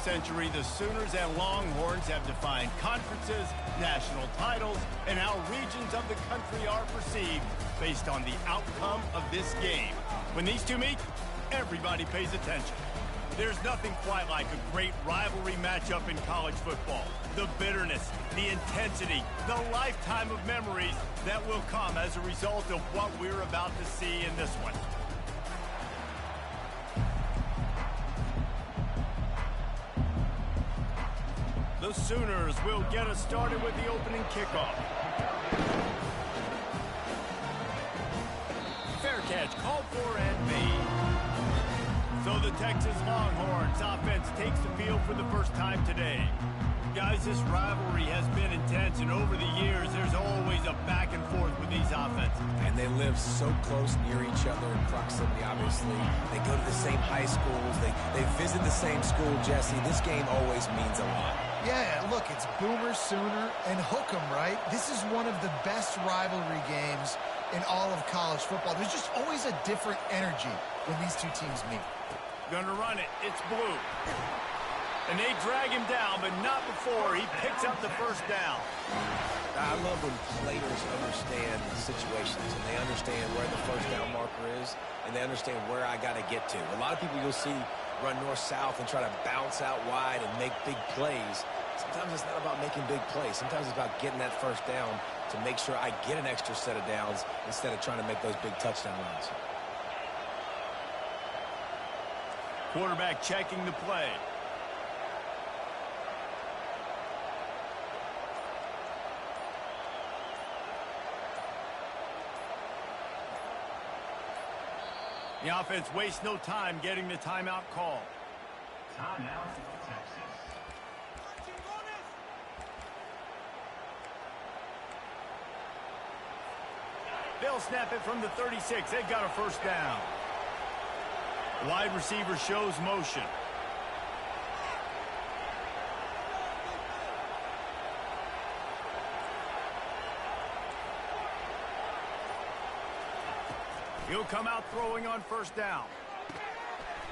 century, the Sooners and Longhorns have defined conferences, national titles, and how regions of the country are perceived based on the outcome of this game. When these two meet, everybody pays attention. There's nothing quite like a great rivalry matchup in college football. The bitterness, the intensity, the lifetime of memories that will come as a result of what we're about to see in this one. The Sooners will get us started with the opening kickoff. Fair catch called for and made. So the Texas Longhorns offense takes the field for the first time today. Guys, this rivalry has been intense, and over the years, there's always a back and forth with these offenses. And they live so close near each other in proximity, obviously. They go to the same high schools. They visit the same school, Jesse. This game always means a lot. Yeah, look, it's Boomer, Sooner, and Hook 'em, right? This is one of the best rivalry games in all of college football. There's just always a different energy when these two teams meet. Gonna run it. It's Blue. And they drag him down, but not before he picks up the first down. I love when players understand situations and they understand where the first down marker is and they understand where I got to get to. A lot of people you'll see run north-south and try to bounce out wide and make big plays. Sometimes it's not about making big plays. Sometimes it's about getting that first down to make sure I get an extra set of downs instead of trying to make those big touchdown runs. Quarterback checking the play. The offense wastes no time getting the timeout call. Timeout, Texas. They'll snap it from the 36. They've got a first down. Wide receiver shows motion. He'll come out throwing on first down.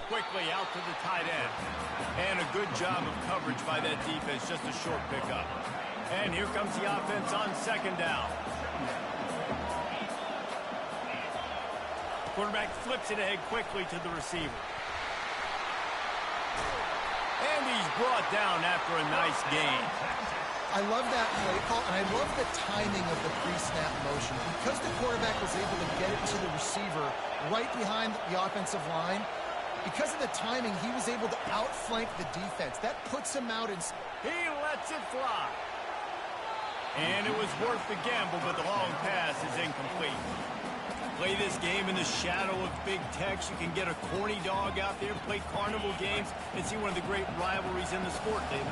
Quickly out to the tight end. And a good job of coverage by that defense, just a short pickup. And here comes the offense on second down. Quarterback flips it ahead quickly to the receiver. And he's brought down after a nice gain. I love that play call, and I love the timing of the pre-snap motion. Because the quarterback was able to get it to the receiver right behind the offensive line, because of the timing, he was able to outflank the defense. That puts him out in... He lets it fly. And it was worth the gamble, but the long pass is incomplete. Play this game in the shadow of Big Tex. You can get a corny dog out there, play carnival games, and see one of the great rivalries in the sport, David.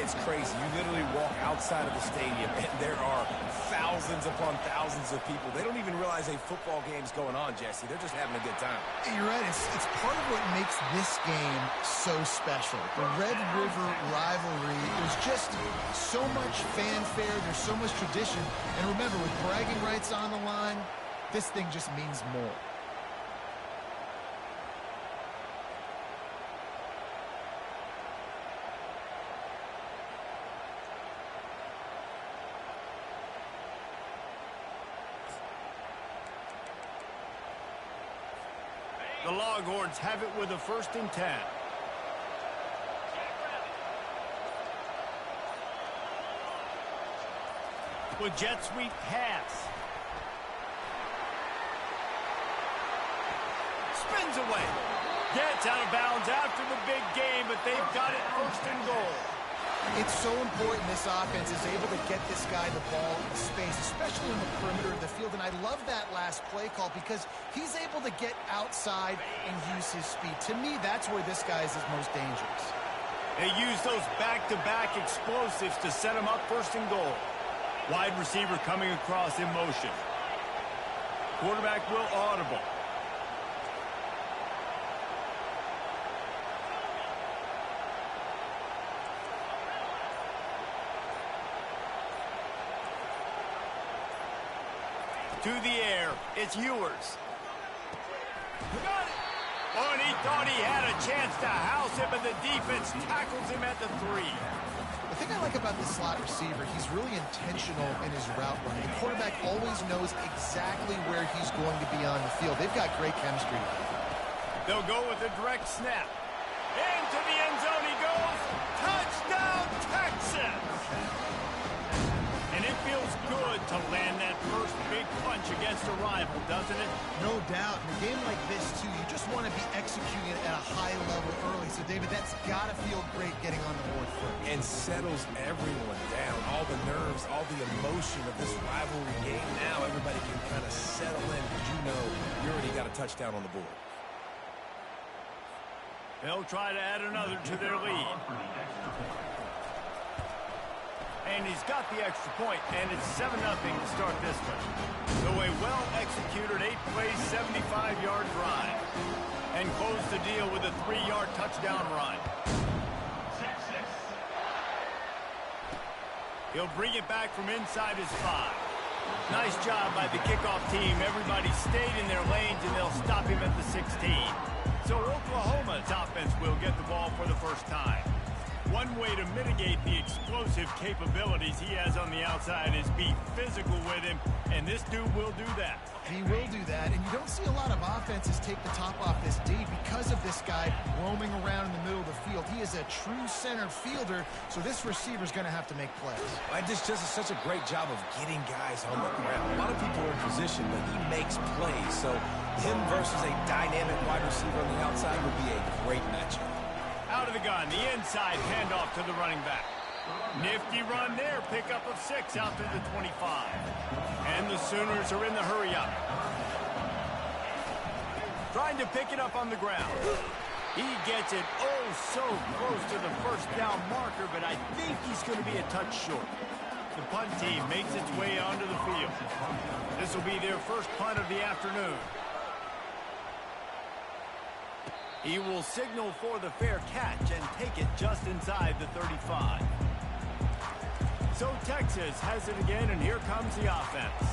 It's crazy. You literally walk outside of the stadium, and there are thousands upon thousands of people. They don't even realize a football game's going on, Jesse. They're just having a good time. You're right. It's part of what makes this game so special. The Red River rivalry, there's just so much fanfare. There's so much tradition. And remember, with bragging rights on the line, this thing just means more. The Longhorns have it with a 1st and 10. With jet sweep pass. Spins away. Gets out of bounds after the big game, but they've got it 1st and goal. It's so important this offense is able to get this guy the ball in space, especially in the perimeter of the field. And I love that last play call because he's able to get outside and use his speed. To me, that's where this guy is his most dangerous. They use those back-to-back explosives to set him up 1st and goal. Wide receiver coming across in motion. Quarterback will audible. To the air, it's Ewers. Oh, and he thought he had a chance to house him, but the defense tackles him at the 3. The thing I like about the slot receiver, he's really intentional in his route running. The quarterback always knows exactly where he's going to be on the field. They've got great chemistry. They'll go with a direct snap. Into the end zone he goes. Touchdown, Texas! And it feels good to land that first big punch against a rival, doesn't it? No doubt. In a game like this, too, you just want to be executing it at a high level early. So, David, that's got to feel great getting on the board first. And settles everyone down. All the nerves, all the emotion of this rivalry game. Now everybody can kind of settle in because you know you already got a touchdown on the board. They'll try to add another to their lead. And he's got the extra point, and it's 7-0 to start this one. So a well-executed 8-play, 75-yard drive. And close the deal with a 3-yard touchdown run. He'll bring it back from inside his 5. Nice job by the kickoff team. Everybody stayed in their lanes, and they'll stop him at the 16. So Oklahoma's offense will get the ball for the first time. One way to mitigate the explosive capabilities he has on the outside is be physical with him, and this dude will do that. He will do that, and you don't see a lot of offenses take the top off this D because of this guy roaming around in the middle of the field. He is a true center fielder, so this receiver's going to have to make plays. This just is such a great job of getting guys on the ground. A lot of people are in position, but he makes plays, so him versus a dynamic wide receiver on the outside would be a great matchup. Out of the gun, the inside handoff to the running back. Nifty run there, pickup of 6 out to the 25. And the Sooners are in the hurry-up. Trying to pick it up on the ground. He gets it so close to the first down marker, but I think he's going to be a touch short. The punt team makes its way onto the field. This will be their first punt of the afternoon. He will signal for the fair catch and take it just inside the 35. So Texas has it again, and here comes the offense.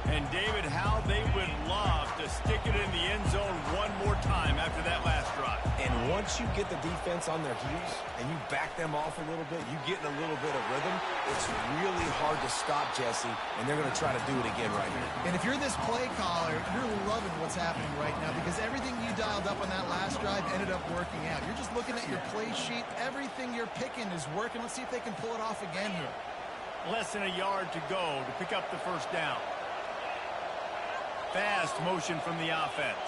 And David, how they would love to stick it in the end zone one more time after that last drive. And once you get the defense on their heels and you back them off a little bit, you get in a little bit of rhythm, it's really hard to stop, Jesse, and they're going to try to do it again right here. And if you're this play caller, you're loving what's happening right now because everything you dialed up on that last drive ended up working out. You're just looking at your play sheet. Everything you're picking is working. Let's see if they can pull it off again here. Less than a yard to go to pick up the first down. Fast motion from the offense.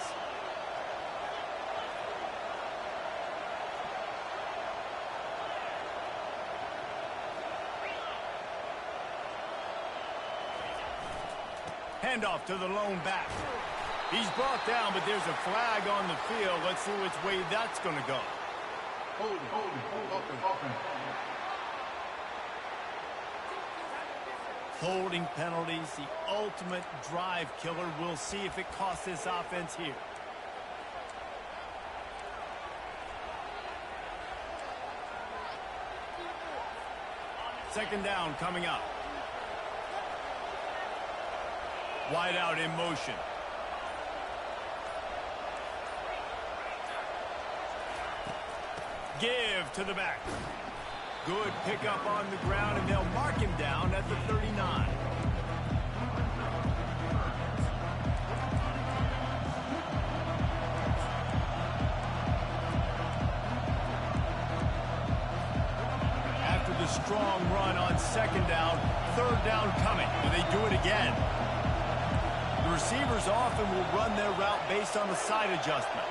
Handoff to the lone back. He's brought down, but there's a flag on the field. Let's see which way that's going to go. Hold open. Holding penalties, the ultimate drive killer. We'll see if it costs this offense here. Second down coming up. Wide out in motion. Give to the back. Good pickup on the ground, and they'll mark him down at the 39. After the strong run on second down, third down coming. Do they do it again? The receivers often will run their route based on the side adjustment.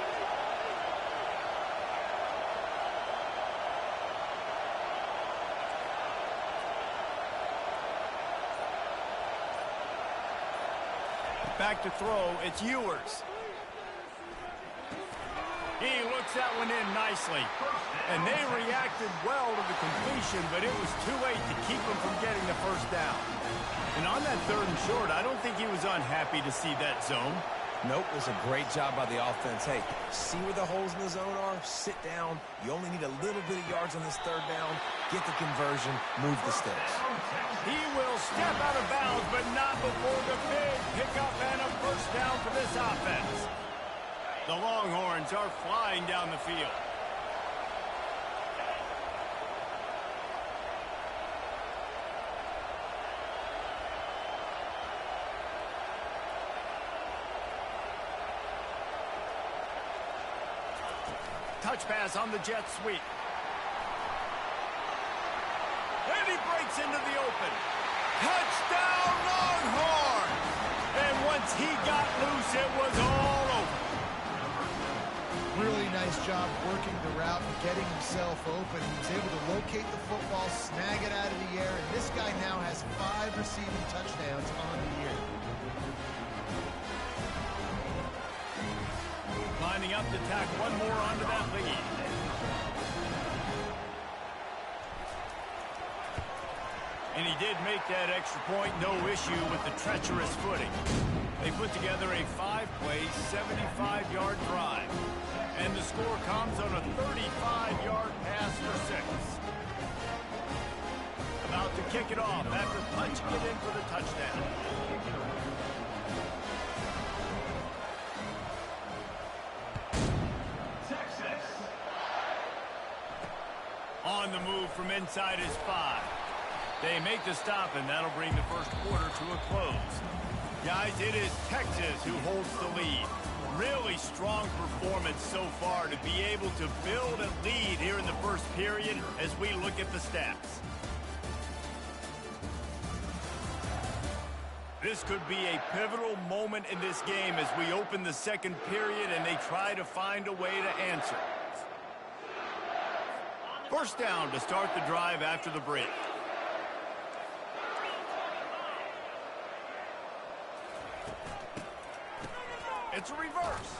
Back to throw, it's Ewers. He looks that one in nicely. And they reacted well to the completion, but it was too late to keep them from getting the first down. And on that third and short, I don't think he was unhappy to see that zone. Nope, it was a great job by the offense. Hey, see where the holes in the zone are? Sit down. You only need a little bit of yards on this third down. Get the conversion. Move the sticks. He will step out of bounds, but not before the big pickup and a first down for this offense. The Longhorns are flying down the field. Touch pass on the jet sweep. And he breaks into the open. Touchdown, Longhorns! And once he got loose, it was all over. Really nice job working the route and getting himself open. He was able to locate the football, snag it out of the air, and this guy now has 5 receiving touchdowns on the year. Lining up to tack one more onto that lead. And he did make that extra point, no issue with the treacherous footing. They put together a 5-play, 75-yard drive. And the score comes on a 35-yard pass for 6. About to kick it off after punching it in for the touchdown. On the move from inside his 5. They make the stop, and that'll bring the first quarter to a close. Guys, it is Texas who holds the lead. Really strong performance so far to be able to build a lead here in the first period as we look at the stats. This could be a pivotal moment in this game as we open the second period and they try to find a way to answer. First down to start the drive after the break. It's a reverse.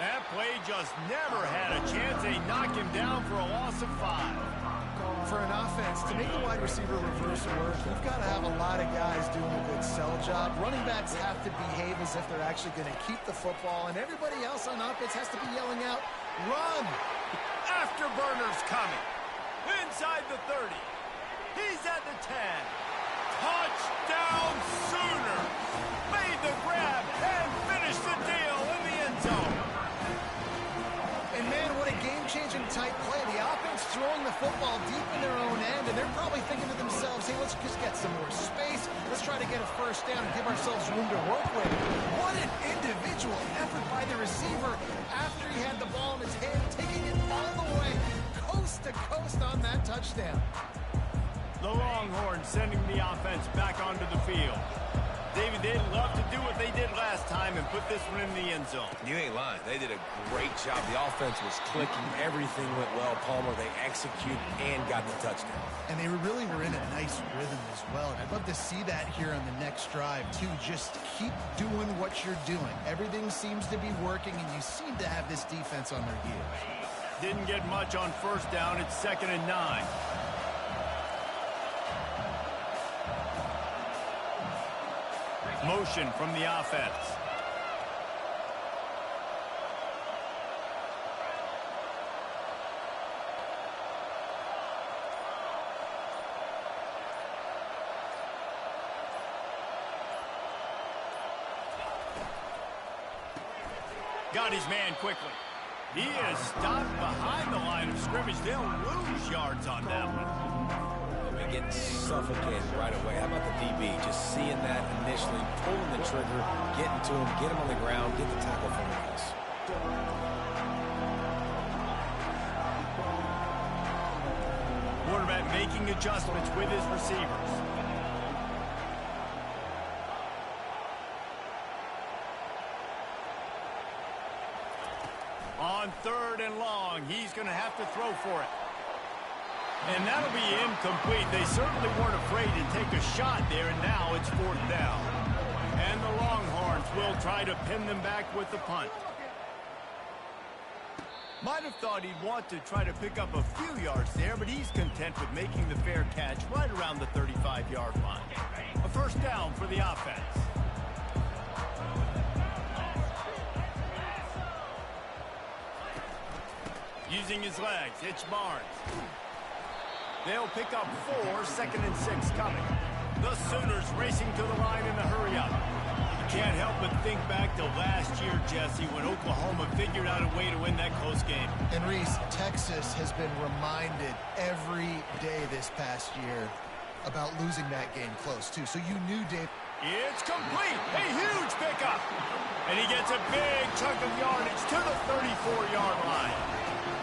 That play just never had a chance. They knock him down for a loss of 5. For an offense, to make the wide receiver reverse work, you've got to have a lot of guys doing a good sell job. Running backs have to behave as if they're actually going to keep the football, and everybody else on offense has to be yelling out, run! Afterburner's coming. Inside the 30. He's at the 10. Touchdown Sooners! Made the grab and finished the deal in the end zone. And man, what a game-changing type play. The offense throwing the football deep in their own end, and they're probably thinking to themselves, hey, let's just get some more space. Let's try to get a first down and give ourselves room to work with. What an individual effort by the receiver after he had the ball in his hand, taking it all the way coast to coast on that touchdown. The Longhorns sending the offense back onto the field. David, they'd love to do what they did last time and put this one in the end zone. You ain't lying. They did a great job. The offense was clicking. Everything went well. Palmer, they executed and got the touchdown. And they really were in a nice rhythm as well. And I'd love to see that here on the next drive, too. Just keep doing what you're doing. Everything seems to be working, and you seem to have this defense on their heels. Didn't get much on first down. It's 2nd and 9. Motion from the offense. Got his man quickly. He is stopped behind the line of scrimmage. They'll lose yards on that one. Getting suffocated right away. How about the DB? Just seeing that initially, pulling the trigger, getting to him, get him on the ground, get the tackle from the house. Quarterback making adjustments with his receivers. On 3rd and long, he's going to have to throw for it. And that'll be incomplete. They certainly weren't afraid to take a shot there, and now it's 4th down. And the Longhorns will try to pin them back with the punt. Might have thought he'd want to try to pick up a few yards there, but he's content with making the fair catch right around the 35-yard line. A first down for the offense. Using his legs, it's Barnes. They'll pick up 4, 2nd and 6 coming. The Sooners racing to the line in the hurry-up. You can't help but think back to last year, Jesse, when Oklahoma figured out a way to win that close game. And Reese, Texas has been reminded every day this past year about losing that game close, too. So you knew, Dave. It's complete. A huge pickup. And he gets a big chunk of yardage to the 34-yard line.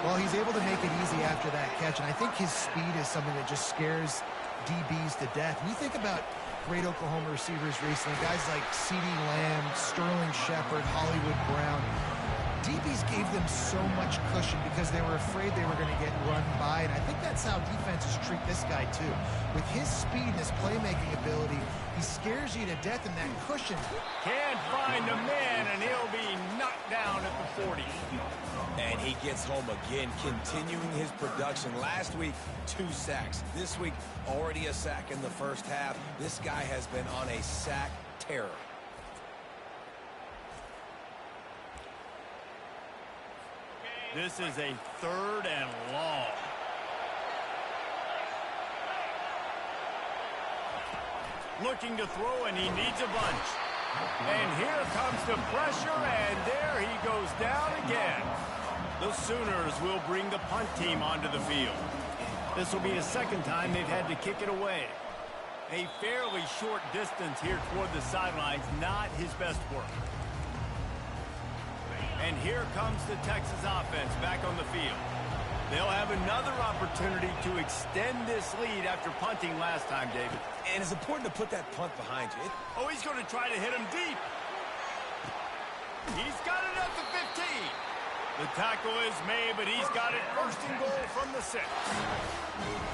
Well, he's able to make it easy after that catch, and I think his speed is something that just scares DBs to death. When you think about great Oklahoma receivers recently, guys like CeeDee Lamb, Sterling Shepard, Hollywood Brown, DBs gave them so much cushion because they were afraid they were going to get run by, and I think that's how defenses treat this guy too. With his speed and his playmaking ability, he scares you to death in that cushion. Can't find a man, and he'll be knocked down at the 40. And he gets home again, continuing his production. Last week, 2 sacks. This week, already a sack in the first half. This guy has been on a sack terror. This is a 3rd and long. Looking to throw, and he needs a bunch. And here comes the pressure, and there he goes down again. The Sooners will bring the punt team onto the field. This will be the 2nd time they've had to kick it away. A fairly short distance here toward the sidelines, not his best work. And here comes the Texas offense back on the field. They'll have another opportunity to extend this lead after punting last time, David. And it's important to put that punt behind you. Oh, he's going to try to hit him deep. He's got it at the 15. The tackle is made, but he's got it 1st and goal from the 6.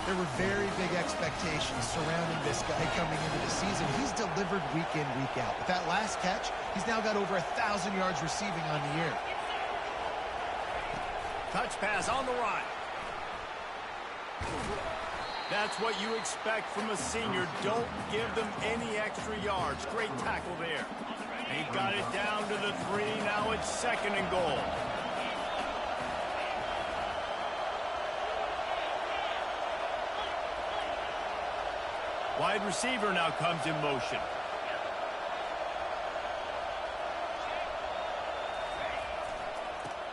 There were very big expectations surrounding this guy coming into the season. He's delivered week in, week out. With that last catch, he's now got over 1,000 yards receiving on the year. Touch pass on the run. That's what you expect from a senior. Don't give them any extra yards. Great tackle there. He got it down to the 3. Now it's 2nd and goal. Wide receiver now comes in motion.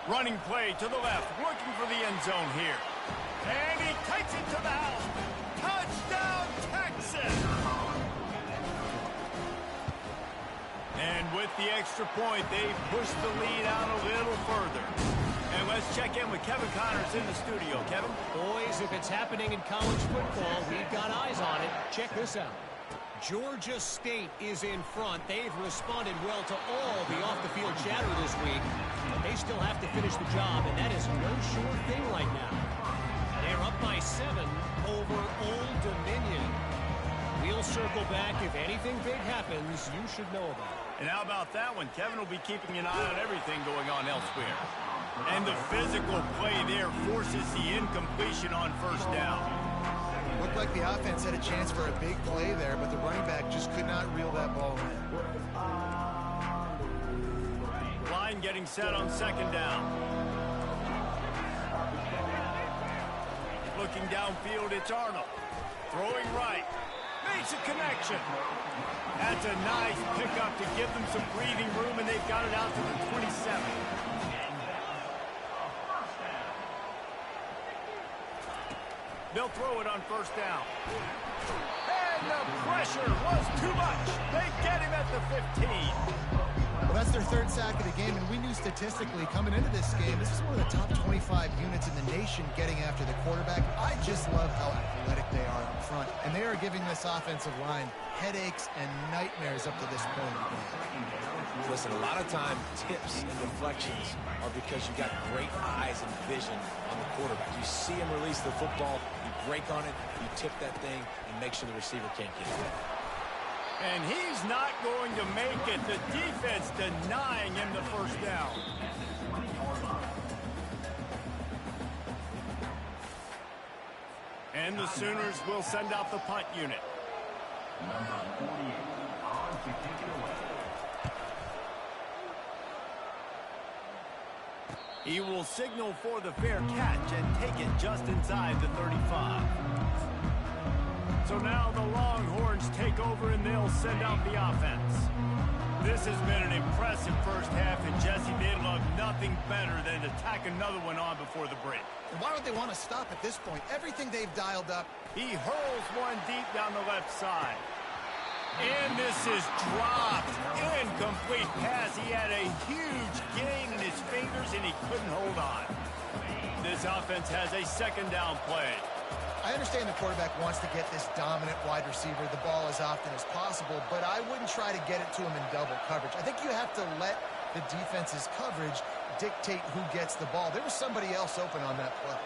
Running play to the left, looking for the end zone here. And he takes it to the house. Touchdown, Texas! And with the extra point, they've pushed the lead out a little further. And let's check in with Kevin Connors in the studio. Kevin? Boys, if it's happening in college football, we've got eyes on it. Check this out. Georgia State is in front. They've responded well to all the off-the-field chatter this week, but they still have to finish the job, and that is no sure thing right now. They're up by 7 over Old Dominion. We'll circle back. If anything big happens, you should know about it. And how about that one? Kevin will be keeping an eye on everything going on elsewhere. And the physical play there forces the incompletion on 1st down. Looked like the offense had a chance for a big play there, but the running back just could not reel that ball in. Line getting set on 2nd down. Looking downfield, it's Arnold. Throwing right. Makes a connection. That's a nice pickup to give them some breathing room, and they've got it out to the 27. They'll throw it on 1st down. And the pressure was too much. They get him at the 15. Well, that's their 3rd sack of the game, and we knew statistically coming into this game, this is one of the top 25 units in the nation getting after the quarterback. I just love how athletic they are up front, and they are giving this offensive line headaches and nightmares up to this point. Listen, a lot of time, tips and deflections are because you got great eyes and vision on the quarterback. You see him release the football, you break on it, you tip that thing, and make sure the receiver can't get it. And he's not going to make it. The defense denying him the 1st down. And the Sooners will send out the punt unit. Number 48 on to kick it away. He will signal for the fair catch and take it just inside the 35. So now the Longhorns take over and they'll send out the offense. This has been an impressive first half, and Jesse, they'd love nothing better than to tack another one on before the break. And why would they want to stop at this point? Everything they've dialed up. He hurls one deep down the left side. And this is dropped. Incomplete pass. He had a huge gain in his fingers, and he couldn't hold on. This offense has a second down play. I understand the quarterback wants to get this dominant wide receiver the ball as often as possible, but I wouldn't try to get it to him in double coverage. I think you have to let the defense's coverage dictate who gets the ball. There was somebody else open on that play.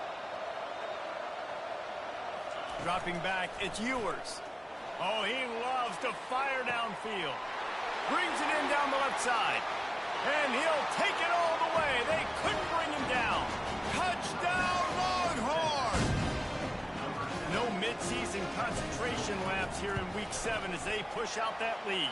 Dropping back, it's Ewers. Oh, he loves to fire downfield. Brings it in down the left side. And he'll take it all the way. They couldn't bring him down. Touchdown, Longhorns! No midseason concentration laps here in Week 7 as they push out that lead.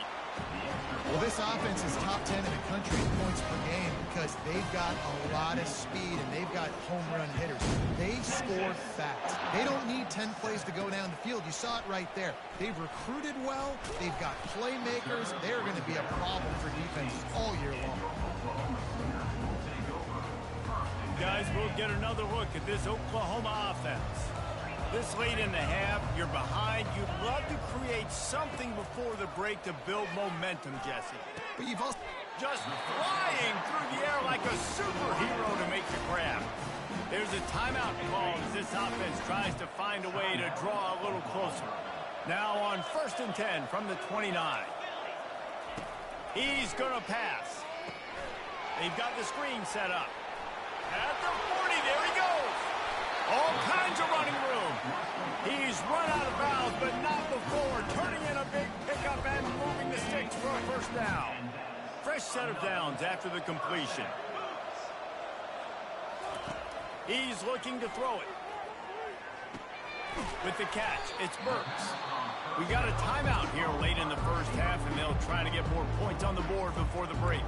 Well, this offense is top 10 in the country in points per game because they've got a lot of speed and they've got home run hitters. They score fast. They don't need 10 plays to go down the field. You saw it right there. They've recruited well. They've got playmakers. They're going to be a problem for defenses all year long. Guys, we'll get another look at this Oklahoma offense. This late in the half, you're behind. You'd love to create something before the break to build momentum, Jesse. But you've also Just flying through the air like a superhero to make the grab. There's a timeout called as this offense tries to find a way to draw a little closer. Now on 1st and 10 from the 29. He's going to pass. They've got the screen set up. At the 40, there he goes. All kinds of running room. He's run out of bounds, but not before turning in a big pickup and moving the sticks for a first down. Fresh set of downs after the completion. He's looking to throw it. With the catch, it's Burks. We got a timeout here late in the first half, and they'll try to get more points on the board before the break.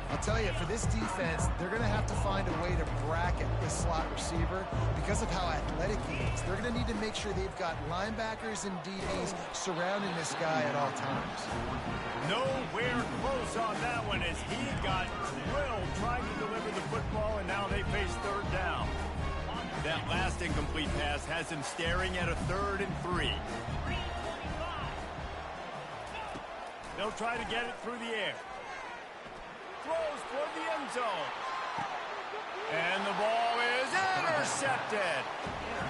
I'll tell you, for this defense, they're going to have to find a way to bracket this slot receiver because of how athletic he is. They're going to need to make sure they've got linebackers and DBs surrounding this guy at all times. Nowhere close on that one as he got drilled trying to deliver the football, and now they face third down. That last incomplete pass has him staring at a 3rd and 3. They'll try to get it through the air. Throws toward the end zone. And the ball is intercepted.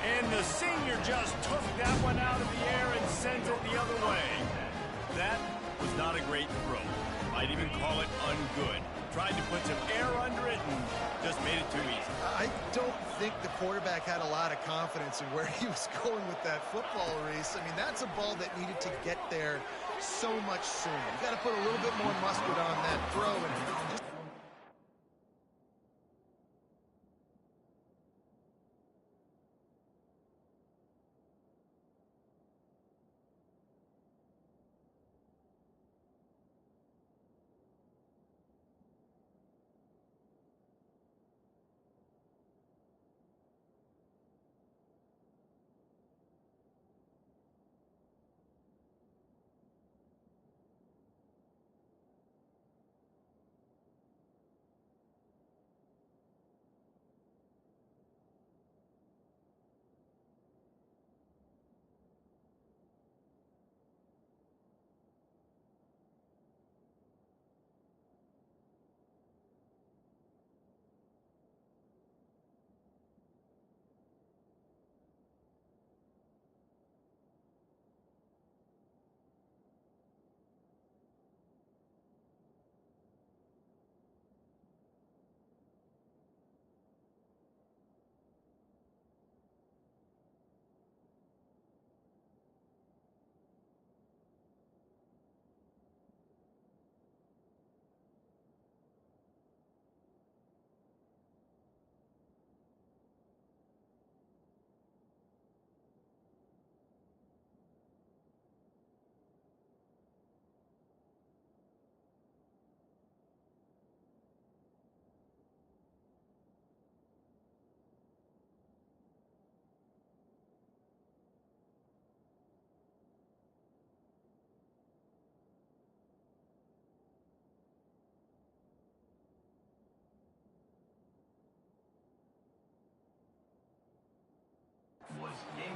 And the senior just took that one out of the air and sent it the other way. That was not a great throw. Might even call it ungood. Tried to put some air under it and just made it too easy. I don't think the quarterback had a lot of confidence in where he was going with that football, Reese. I mean, that's a ball that needed to get there so much sooner. You got to put a little bit more mustard on that throw and just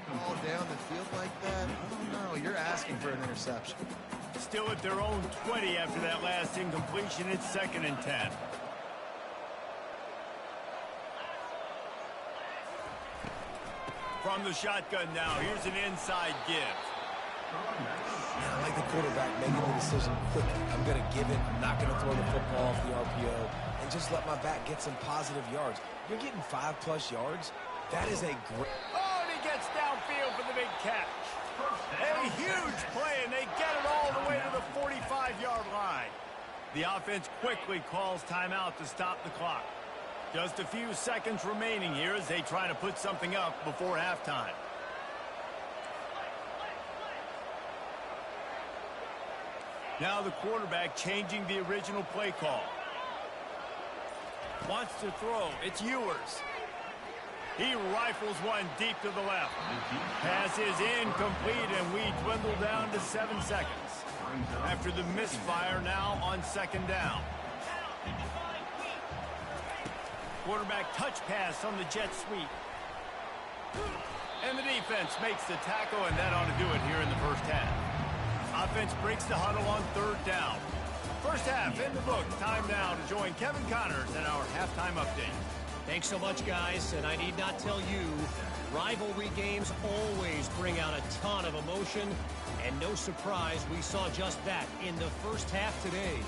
ball down the field like that, I don't know. You're asking for an interception. Still at their own 20 after that last incompletion. It's 2nd and 10. From the shotgun now, here's an inside give. I like the quarterback making the decision quickly. I'm going to give it. I'm not going to throw the football off the RPO and just let my back get some positive yards. You're getting 5+ yards. That is a great... Oh, and he gets downfield for the big catch. A huge play, and they get it all the way to the 45-yard line. The offense quickly calls timeout to stop the clock. Just a few seconds remaining here as they try to put something up before halftime. Now the quarterback changing the original play call. Wants to throw. It's Ewers. He rifles one deep to the left. Pass is incomplete, and we dwindle down to 7 seconds. After the misfire now on 2nd down. Quarterback touch pass on the jet sweep. And the defense makes the tackle, and that ought to do it here in the first half. Offense breaks the huddle on 3rd down. First half in the books. Time now to join Kevin Connors in our halftime update. Thanks so much, guys, and I need not tell you, rivalry games always bring out a ton of emotion, and no surprise, we saw just that in the first half today.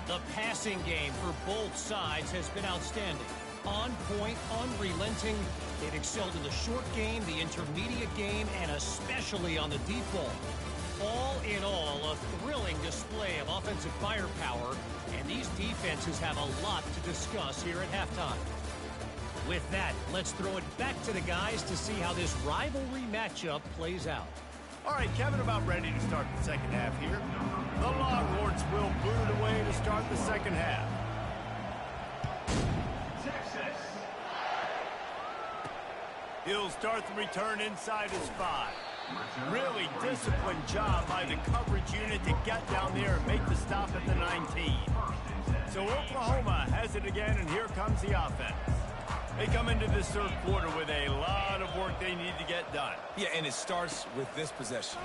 The passing game for both sides has been outstanding. On point, unrelenting. They've excelled in the short game, the intermediate game, and especially on the deep ball. All in all, a thrilling display of offensive firepower, and these defenses have a lot to discuss here at halftime. With that, let's throw it back to the guys to see how this rivalry matchup plays out. All right, Kevin, about ready to start the second half here. The Longhorns will boot it away to start the second half. He'll start the return inside his 5. Really disciplined job by the coverage unit to get down there and make the stop at the 19. So Oklahoma has it again, and here comes the offense. They come into this 3rd quarter with a lot of work they need to get done. Yeah, and it starts with this possession.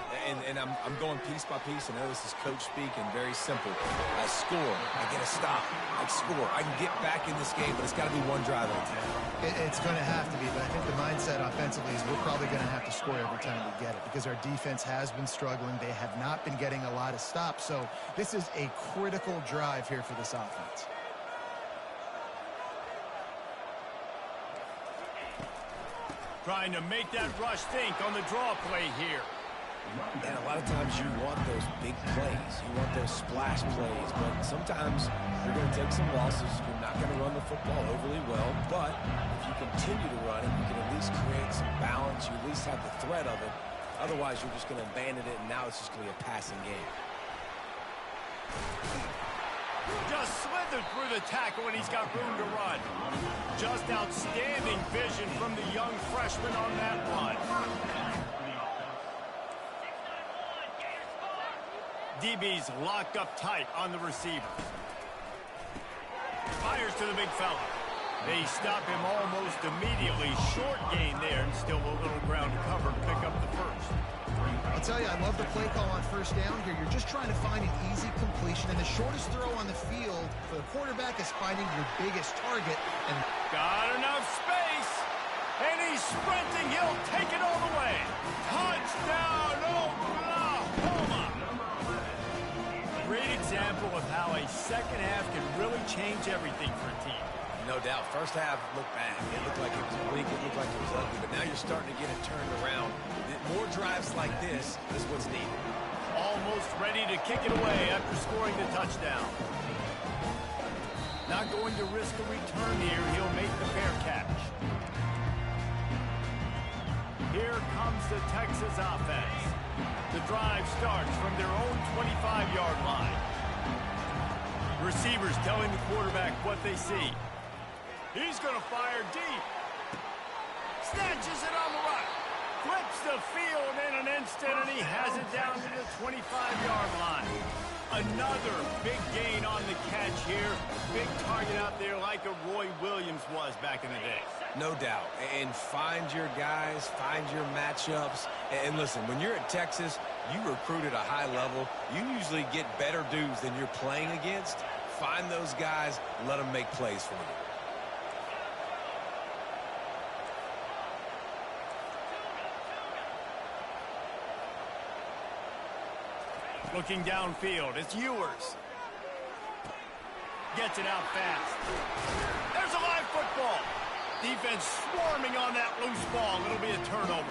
And I'm going piece by piece. I know this is coach speak and very simple. I score. I get a stop. I score. I can get back in this game, but it's got to be one drive at a time. It's going to have to be, but I think the mindset offensively is we're probably going to have to score every time we get it because our defense has been struggling. They have not been getting a lot of stops. So this is a critical drive here for this offense. Trying to make that rush think on the draw play here. And a lot of times you want those big plays. You want those splash plays. But sometimes you're going to take some losses. You're not going to run the football overly well. But if you continue to run it, you can at least create some balance. You at least have the threat of it. Otherwise, you're just going to abandon it, and now it's just going to be a passing game. Just slithered through the tackle, and he's got room to run. Just outstanding vision from the young freshman on that run. DB's locked up tight on the receiver. Fires to the big fella. They stop him almost immediately. Short gain there, and still a little ground to cover to pick up the first. I'll tell you, I love the play call on 1st down here. You're just trying to find an easy completion, and the shortest throw on the field for the quarterback is finding your biggest target. And got enough space, and he's sprinting. He'll take it all the way. Touchdown, Oklahoma! Great example of how a second half can really change everything for a team. No doubt. First half looked bad. It looked like it was bleak. It looked like it was ugly. But now you're starting to get it turned around. More drives like this is what's needed. Almost ready to kick it away after scoring the touchdown. Not going to risk a return here. He'll make the fair catch. Here comes the Texas offense. The drive starts from their own 25-yard line. Receivers telling the quarterback what they see. He's going to fire deep. Snatches it on the right. Flips the field in an instant, and he has it down to the 25-yard line. Another big gain on the catch here. Big target out there like a Roy Williams was back in the day. No doubt. And find your guys, find your matchups. And listen, when you're at Texas, you recruit at a high level. You usually get better dudes than you're playing against. Find those guys, let them make plays for you. Looking downfield, it's Ewers. Gets it out fast. There's a live football. Defense swarming on that loose ball. It'll be a turnover.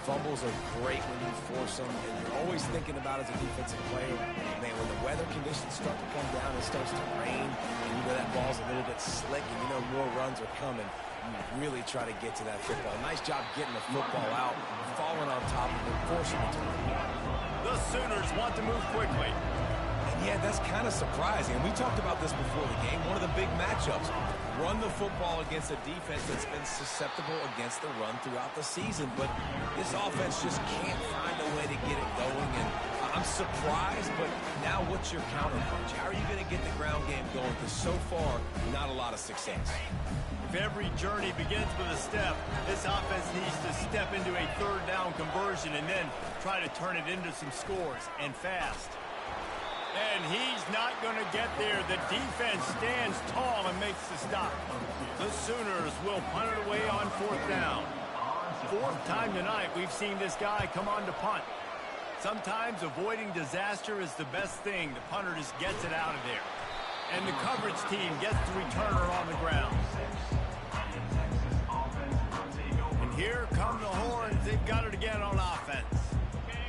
Fumbles are great when you force them, and you're always thinking about as a defensive player, man, when the weather conditions start to come down, it starts to rain, and you know that ball's a little bit slick, and you know more runs are coming. You really try to get to that football. Nice job getting the football out, falling on top of it, forcing it to the The Sooners want to move quickly. And yeah, that's kind of surprising. And we talked about this before the game. One of the big matchups. Run the football against a defense that's been susceptible against the run throughout the season. But this offense just can't find a way to get it going. And I'm surprised, but now what's your counterpunch? How are you going to get the ground game going? Because so far, not a lot of success. If every journey begins with a step, this offense needs to step into a third down conversion and then try to turn it into some scores, and fast. And he's not going to get there. The defense stands tall and makes the stop. The Sooners will punt it away on fourth down. Fourth time tonight we've seen this guy come on to punt. Sometimes avoiding disaster is the best thing. The punter just gets it out of there. And the coverage team gets the returner on the ground. And here come the horns. They've got it again on offense.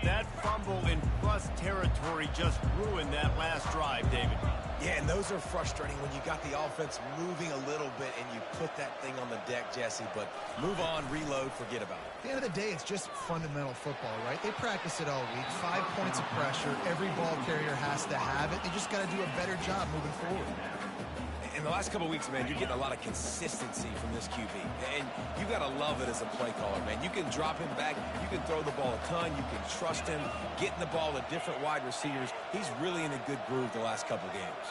That fumble in plus territory just ruined that last drive, David. Yeah, and those are frustrating when you got the offense moving a little bit and you put that thing on the deck, Jesse. But move on, reload, forget about it. At the end of the day, it's just fundamental football, right? They practice it all week. 5 points of pressure. Every ball carrier has to have it. They just got to do a better job moving forward. In the last couple of weeks, man, you're getting a lot of consistency from this QB. And you got to love it as a play caller, man. You can drop him back. You can throw the ball a ton. You can trust him. Getting the ball to different wide receivers. He's really in a good groove the last couple of games.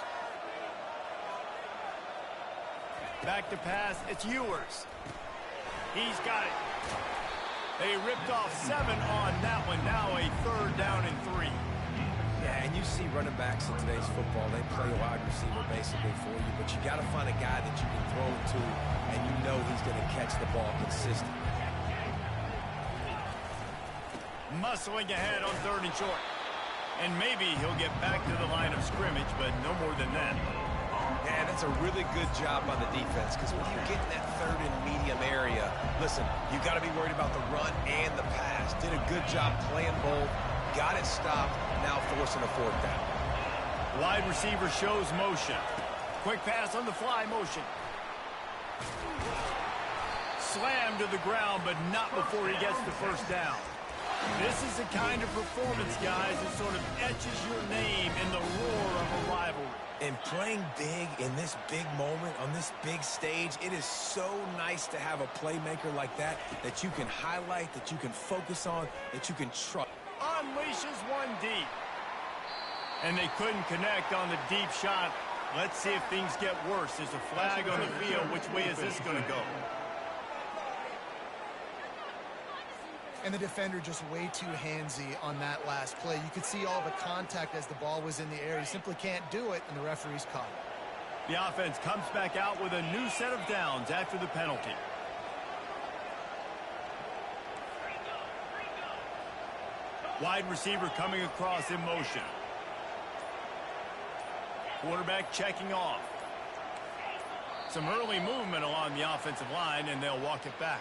Back to pass. It's Ewers. He's got it. They ripped off 7 on that one. Now a third down and 3. Yeah, and you see running backs in today's football, they play a wide receiver basically for you, but you got to find a guy that you can throw it to, and you know he's going to catch the ball consistently. Muscling ahead on 3rd and short. And maybe he'll get back to the line of scrimmage, but no more than that. Yeah, that's a really good job by the defense, because when you get in that 3rd and medium area, listen, you got to be worried about the run and the pass. Did a good job playing both. Got it stopped, now forcing a 4th down. Wide receiver shows motion. Quick pass on the fly motion. Slammed to the ground, but not before he gets the first down. This is the kind of performance, guys, that sort of etches your name in the roar of a rivalry. And playing big in this big moment, on this big stage, it is so nice to have a playmaker like that you can highlight, that you can focus on, that you can trust. Unleashes one deep. And they couldn't connect on the deep shot. Let's see if things get worse. There's a flag on the field. Which way is this going to go? And the defender just way too handsy on that last play. You could see all the contact as the ball was in the air. He simply can't do it, and the referee's caught it. The offense comes back out with a new set of downs after the penalty. Wide receiver coming across in motion. Quarterback checking off. Some early movement along the offensive line, and they'll walk it back.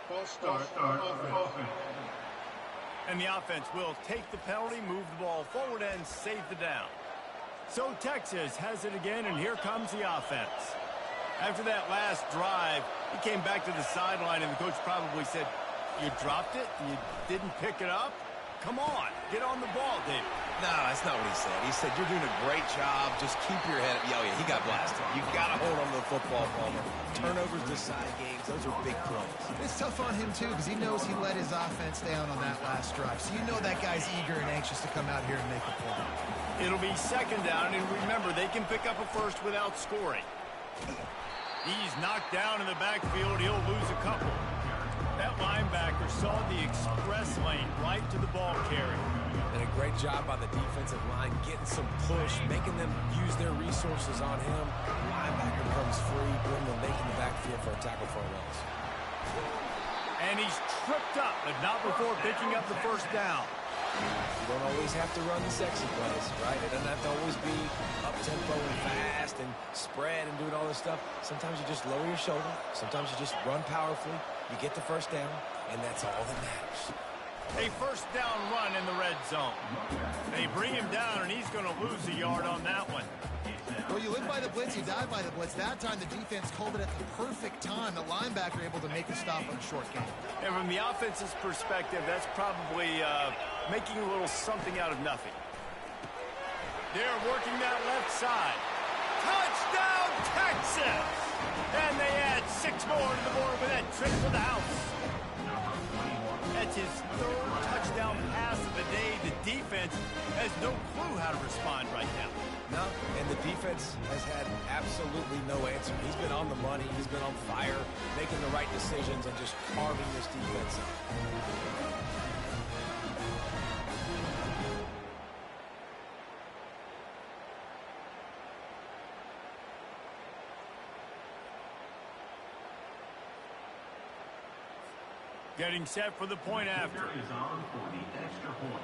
False start offense. And the offense will take the penalty, move the ball forward, and save the down. So Texas has it again, and here comes the offense. After that last drive, he came back to the sideline, and the coach probably said, "You dropped it? You didn't pick it up?" Come on, get on the ball, David. No, that's not what he said. He said, you're doing a great job. Just keep your head up. Oh, yeah, he got blasted. You've got to hold on to the football, Palmer. Turnovers decide games. Those are big plays. It's tough on him, too, because he knows he let his offense down on that last drive. So you know that guy's eager and anxious to come out here and make a play. It'll be second down, and remember, they can pick up a first without scoring. He's knocked down in the backfield. He'll lose a couple. That linebacker saw the express lane right to the ball carrier. And a great job by the defensive line, getting some push, making them use their resources on him. Linebacker comes free, bringing the making the backfield for a tackle for a loss. And he's tripped up, but not before picking up the first down. You don't always have to run the sexy plays, right? It doesn't have to always be up-tempo and fast and spread and doing all this stuff. Sometimes you just lower your shoulder. Sometimes you just run powerfully. You get the first down, and that's all that matters. A first down run in the red zone. They bring him down, and he's going to lose a yard on that one. Well, you live by the blitz, you die by the blitz. That time the defense called it at the perfect time. The linebacker able to make the stop on a short game. And from the offense's perspective, that's probably making a little something out of nothing. They're working that left side. Touchdown, Texas! And they add 6 more to the board with that trip to the house. That's his 3rd touchdown pass of the day. The defense has no clue how to respond right now. No, and the defense has had absolutely no answer. He's been on the money. He's been on fire, making the right decisions and just carving this defense up. Getting set for the point after. Is on for the extra point.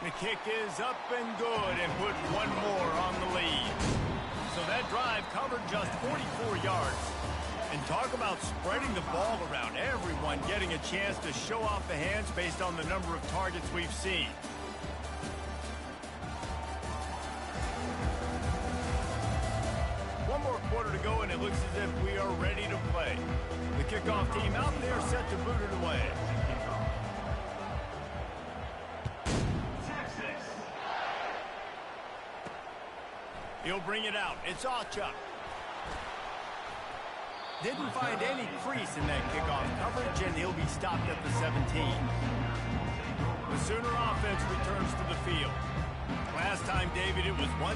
The kick is up and good and put 1 more on the lead. So that drive covered just 44 yards. And talk about spreading the ball around. Everyone getting a chance to show off the hands based on the number of targets we've seen. One more quarter to go, and it looks as if we are ready to play. The kickoff team out there set to boot it away. Texas. He'll bring it out. It's Ocha. Didn't find any crease in that kickoff coverage, and he'll be stopped at the 17. The Sooner offense returns to the field. Last time, David, it was 1-2-3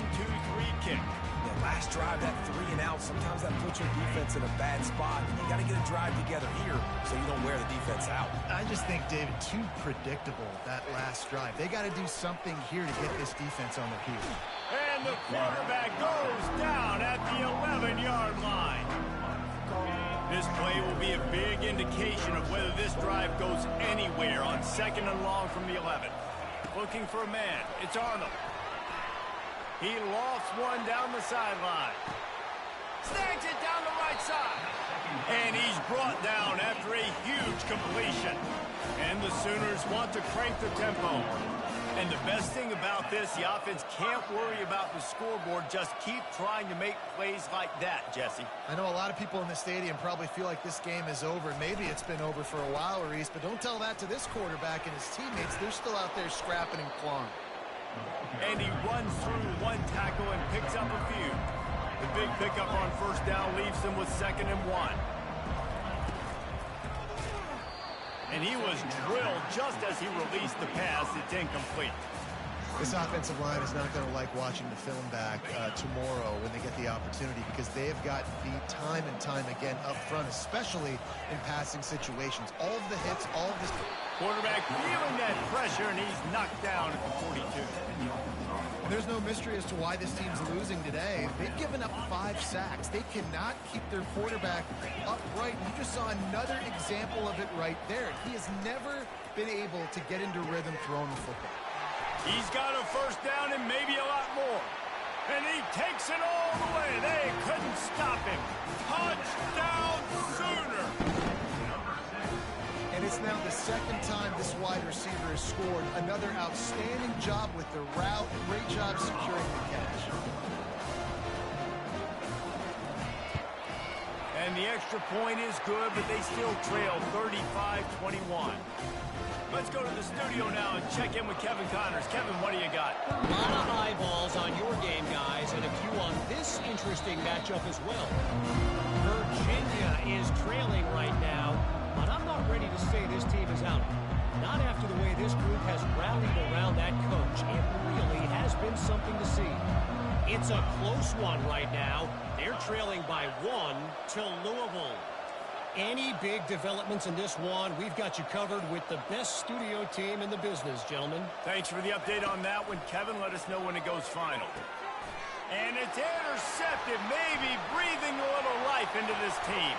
kick. Yeah, last drive, that 3 and out, sometimes that puts your defense in a bad spot. You got to get a drive together here so you don't wear the defense out. I just think, David, too predictable, that last drive. They got to do something here to get this defense on their heels. And the quarterback goes down at the 11-yard line. This play will be a big indication of whether this drive goes anywhere on 2nd and long from the 11. Looking for a man. It's Arnold. He lofts one down the sideline. Snags it down the right side. And he's brought down after a huge completion. And the Sooners want to crank the tempo. And the best thing about this, the offense can't worry about the scoreboard. Just keep trying to make plays like that, Jesse. I know a lot of people in the stadium probably feel like this game is over. Maybe it's been over for a while, Reese, but don't tell that to this quarterback and his teammates. They're still out there scrapping and clawing. And he runs through 1 tackle and picks up a few. The big pickup on first down leaves them with 2nd and 1. And he was drilled just as he released the pass. It's incomplete. This offensive line is not going to like watching the film back tomorrow when they get the opportunity, because they have got beat time and time again up front, especially in passing situations. All of the hits, all of this. Quarterback feeling that pressure, and he's knocked down at the 42. And there's no mystery as to why this team's losing today. They've given up 5 sacks. They cannot keep their quarterback upright. You just saw another example of it right there. He has never been able to get into rhythm throwing the football. He's got a first down and maybe a lot more. And he takes it all the way. They couldn't stop him. Touchdown, Sooner. And it's now the 2nd time this wide receiver has scored. Another outstanding job with the route. Great job securing the catch. And the extra point is good, but they still trail 35-21. Let's go to the studio now and check in with Kevin Connors. Kevin, what do you got? A lot of eyeballs on your game, guys, and a few on this interesting matchup as well. Virginia is trailing right now, but I'm not ready to say this team is out. Not after the way this group has rallied around that coach. It really has been something to see. It's a close one right now. They're trailing by 1 to Louisville. Any big developments in this one, we've got you covered with the best studio team in the business, gentlemen. Thanks for the update on that one, Kevin. Let us know when it goes final. And it's intercepted, maybe breathing a little life into this team.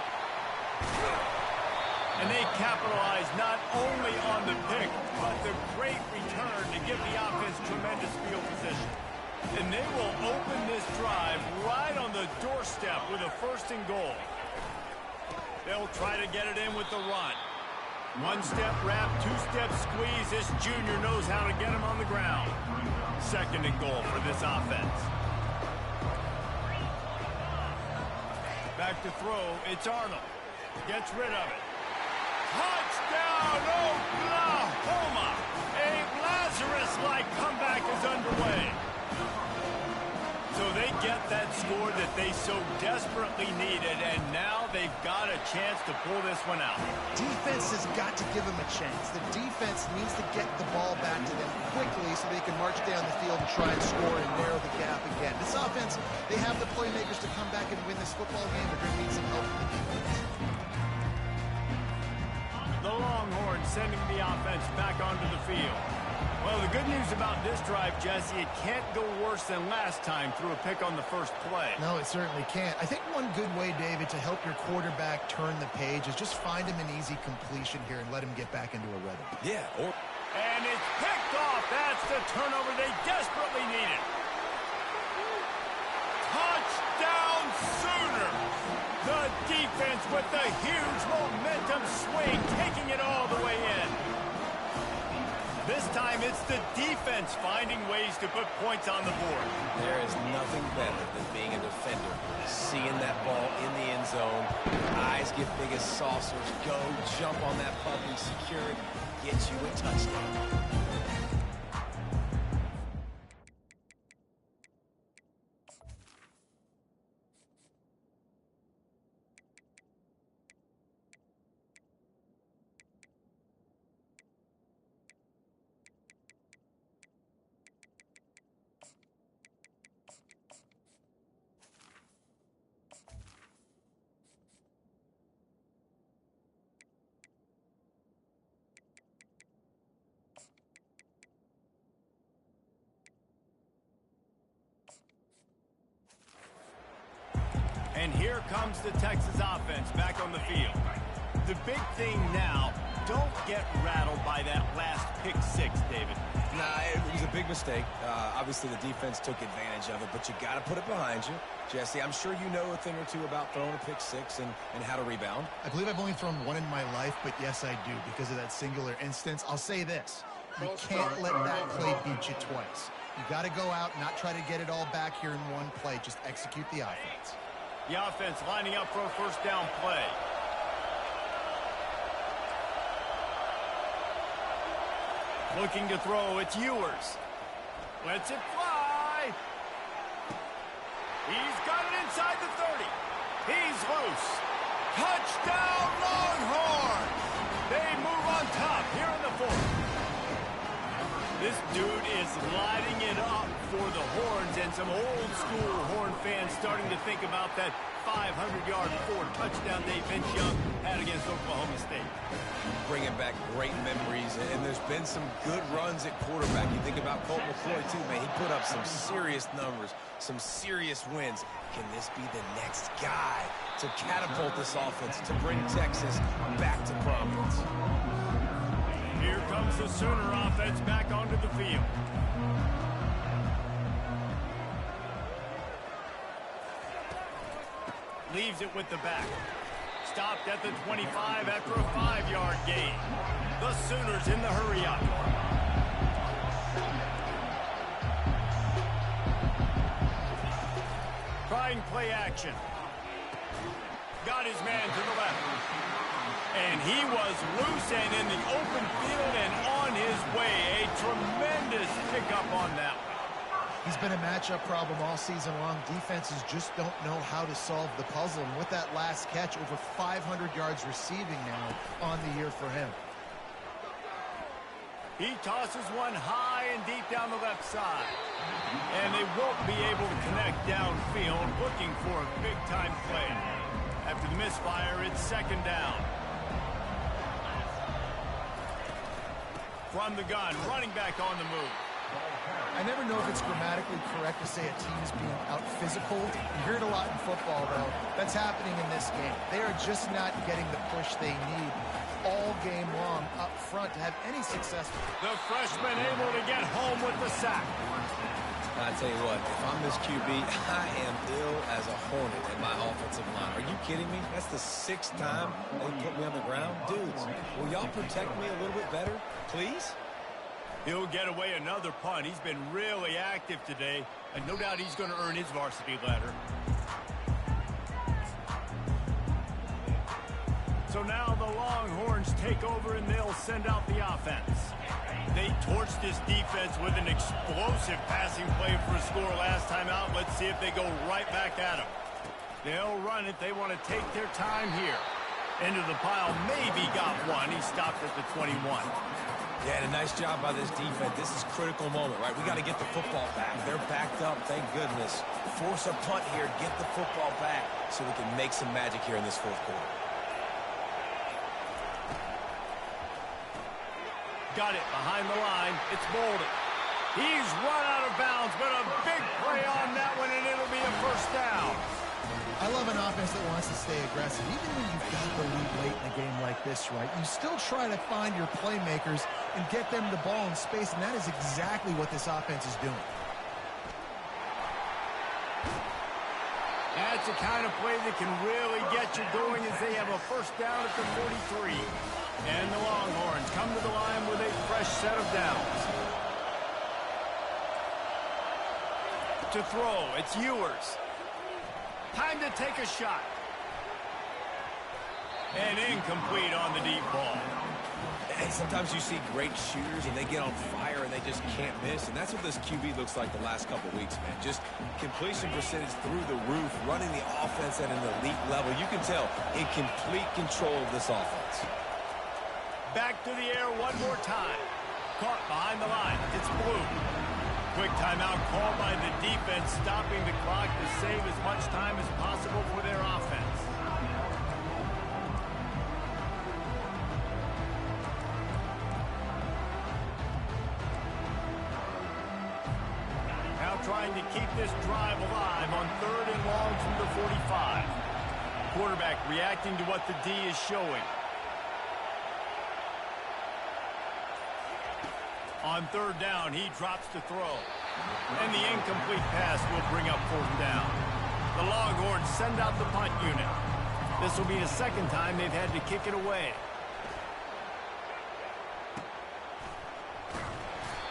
And they capitalize not only on the pick, but the great return to give the offense tremendous field position. And they will open this drive right on the doorstep with a 1st and goal. They'll try to get it in with the run. 1-step wrap, 2-step squeeze. This junior knows how to get him on the ground. 2nd and goal for this offense. Back to throw. It's Arnold. Gets rid of it. Touchdown, Oklahoma! A Lazarus-like comeback is underway. So they get that score that they so desperately needed, and now they've got a chance to pull this one out. Defense has got to give them a chance. The defense needs to get the ball back to them quickly so they can march down the field and try and score and narrow the gap again. This offense, they have the playmakers to come back and win this football game, but they're going to need some help from the defense. The Longhorns sending the offense back onto the field. Well, the good news about this drive, Jesse, it can't go worse than last time through a pick on the first play. No, it certainly can't. I think one good way, David, to help your quarterback turn the page is just find him an easy completion here and let him get back into a rhythm. Yeah. And it's picked off. That's the turnover they desperately needed. Touchdown Sooners! The defense with the huge momentum swing, taking it all the way in. This time, it's the defense finding ways to put points on the board. There is nothing better than being a defender, seeing that ball in the end zone, eyes get big as saucers, go, jump on that puppy, secure it, get you a touchdown. And here comes the Texas offense back on the field. The big thing now, don't get rattled by that last pick 6, David. Nah, it was a big mistake. Obviously, the defense took advantage of it, but you got to put it behind you. Jesse, I'm sure you know a thing or two about throwing a pick 6 and how to rebound. I believe I've only thrown one in my life, but yes, I do, because of that singular instance. I'll say this. You can't let that play beat you twice. You got to go out, not try to get it all back here in one play. Just execute the offense. The offense lining up for a first down play. Looking to throw, it's Ewers. Lets it fly. He's got it inside the 30. He's loose. Touchdown, Longhorns! They move on top here in the 4th. This dude is lighting it up for the Horns, and some old-school Horn fans starting to think about that 500-yard 4-touchdown day Vince Young had against Oklahoma State. Bringing back great memories, and there's been some good runs at quarterback. You think about Colt McCoy, too, man. He put up some serious numbers, some serious wins. Can this be the next guy to catapult this offense, to bring Texas back to prominence? Here comes the Sooner offense back onto the field. Leaves it with the back. Stopped at the 25 after a 5-yard gain. The Sooners in the hurry up. Trying play action. Got his man to the left. And he was loose and in the open field and on his way. A tremendous pickup on that one. He's been a matchup problem all season long. Defenses just don't know how to solve the puzzle. And with that last catch, over 500 yards receiving now on the year for him. He tosses one high and deep down the left side. And they won't be able to connect downfield, looking for a big-time play. After the misfire, it's second down. From the gun, running back on the move. I never know if it's grammatically correct to say a team is being out-physical. You hear it a lot in football, though. That's happening in this game. They are just not getting the push they need all game long up front to have any success. The freshman able to get home with the sack. I tell you what, if I'm this QB, I am ill as a hornet in my offensive line. Are you kidding me? That's the 6th time they put me on the ground. Dudes, will y'all protect me a little bit better, please? He'll get away another punt. He's been really active today, and no doubt he's going to earn his varsity letter. So now the Longhorns take over, and they'll send out the offense. They torched this defense with an explosive passing play for a score last time out. Let's see if they go right back at him. They'll run it. They want to take their time here. Into the pile, maybe got one. He stopped at the 21. Yeah, and a nice job by this defense. This is a critical moment, right? We got to get the football back. They're backed up, thank goodness. Force a punt here, get the football back so we can make some magic here in this 4th quarter. Got it behind the line. It's Bolden. He's run out of bounds, but a big play on that one, and it'll be a first down. I love an offense that wants to stay aggressive. Even when you've got the lead late in a game like this, right, you still try to find your playmakers and get them the ball in space, and that is exactly what this offense is doing. That's the kind of play that can really get you going as they have a first down at the 43. And the Longhorns come to the line with a fresh set of downs. To throw, it's Ewers. Time to take a shot. And incomplete on the deep ball. And sometimes you see great shooters and they get on fire and they just can't miss. And that's what this QB looks like the last couple weeks, man. Just completion percentage through the roof, running the offense at an elite level. You can tell in complete control of this offense. Back to the air one more time. Caught behind the line. It's Blue. Quick timeout called by the defense, stopping the clock to save as much time as possible for their offense. Now trying to keep this drive alive on 3rd and long from the 45. Quarterback reacting to what the D is showing. On 3rd down, he drops to throw. And the incomplete pass will bring up 4th down. The Longhorns send out the punt unit. This will be the 2nd time they've had to kick it away.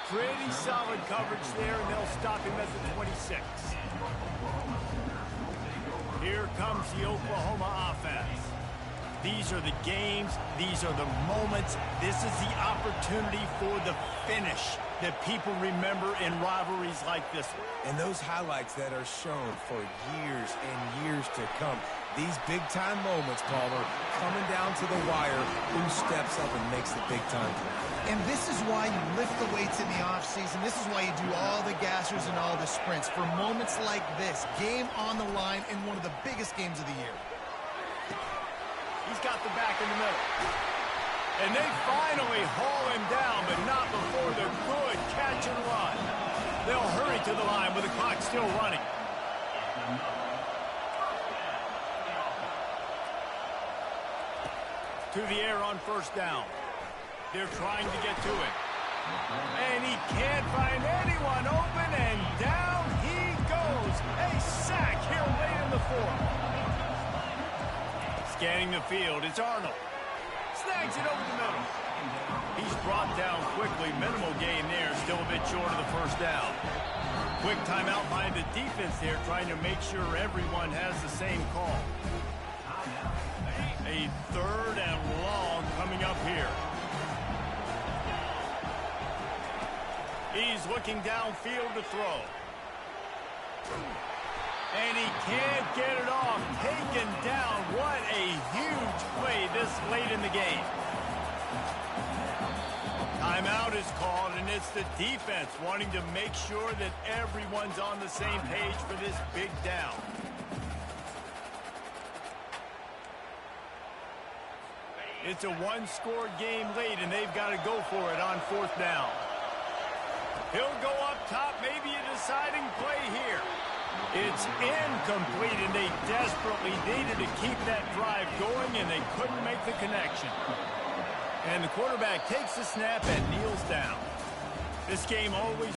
Pretty solid coverage there, and they'll stop him at the 26. Here comes the Oklahoma offense. These are the games. These are the moments. This is the opportunity for the finish that people remember in rivalries like this one. And those highlights that are shown for years and years to come. These big-time moments, Palmer, coming down to the wire, who steps up and makes the big-time play. And this is why you lift the weights in the offseason. This is why you do all the gassers and all the sprints. For moments like this, game on the line in one of the biggest games of the year. He's got the back in the middle. And they finally haul him down, but not before the good catch and run. They'll hurry to the line with the clock still running. To the air on 1st down. They're trying to get to it. And he can't find anyone open, and down he goes. A sack here late in the 4th. Scanning the field, it's Arnold. Snags it over the middle. He's brought down quickly. Minimal gain there, still a bit short of the 1st down. Quick timeout by the defense there, trying to make sure everyone has the same call. A 3rd and long coming up here. He's looking downfield to throw. And he can't get it off. Taken down. What a huge play this late in the game. Timeout is called, and it's the defense wanting to make sure that everyone's on the same page for this big down. It's a one-score game late, and they've got to go for it on 4th down. He'll go up top, maybe a deciding play here. It's incomplete, and they desperately needed to keep that drive going, and they couldn't make the connection. And the quarterback takes the snap and kneels down. This game always